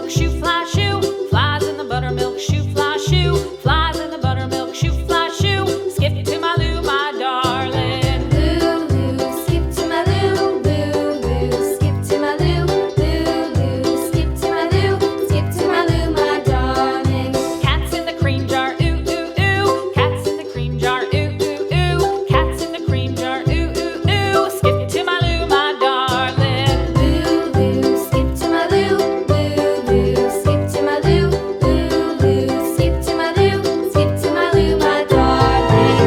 buttermilk shoe fly shoe. Flies in the buttermilk shoe fly shoe. Flies in the buttermilk shoe fly shoe. Skip to my Lou, my darling. Lou, skip to my Lou, Lou, skip to my Lou, Lou, skip to my Lou, skip to my Lou, my darling. Cats in the cream jar, ooh, ooh, ooh. Cats in the cream jar, ooh, ooh, ooh. Cats in the cream jar, ooh, ooh, ooh. Skip to my Lou, my darling. Lou, skip to my Lou, Lou, skip to my Lou, Lou, skip to my Lou, skip to my Lou, my darling.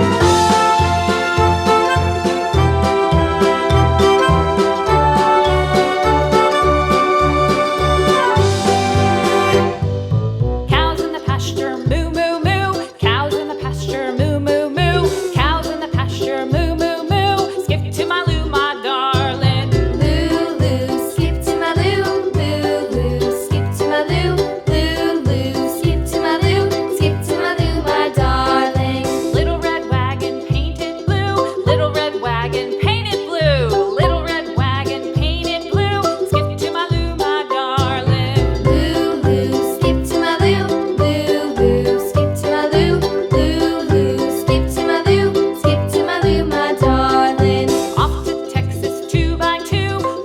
Cows in the pasture, moo, moo, moo. Cows in the pasture, moo, moo, moo. Cows in the pasture, moo, moo, moo. Skip to my Lou, my darling. Lou, skip to my Lou, Lou, skip to my Lou, Lou, skip to my Lou, skip to my Lou, my darling. Little red wagon painted blue. Little red wagon painted blue. Little red wagon painted blue. Skip to my Lou, my darling. Lou, skip to my Lou, Lou, skip to my Lou, Lou, skip to my Lou, skip to my Lou, my darling. Off to Texas 2x2.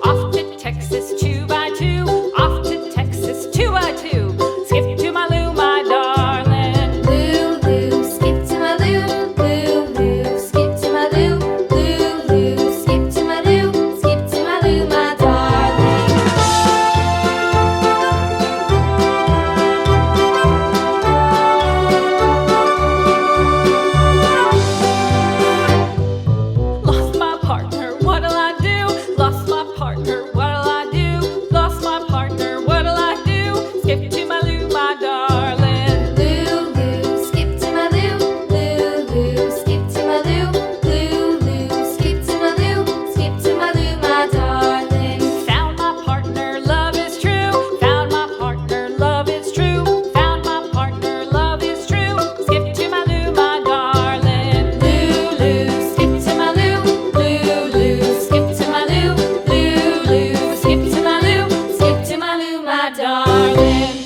Off to Texas 2x2. Off to Texas 2x2. Skip to my Lou, my darling. Lou, skip to my Lou, Lou, skip to my Lou, Lou, skip to my Lou, skip to my Lou, my darling. Lost my partner, what'll I do? Lost my partner, what'll I do? Lost my partner, what'll I do? Skip to my Lou, my darling. Lou, skip to my Lou, Lou, skip to my Lou, Lou, skip to my Lou, skip to my Lou, my darling. Found my partner, love is true. Found my partner, love is true. Found my partner, love is true. Skip to my Lou, my darling. Lou, skip to my Lou, Lou, skip to my Lou, Lou, skip to my Lou, skip to my Lou, my darling.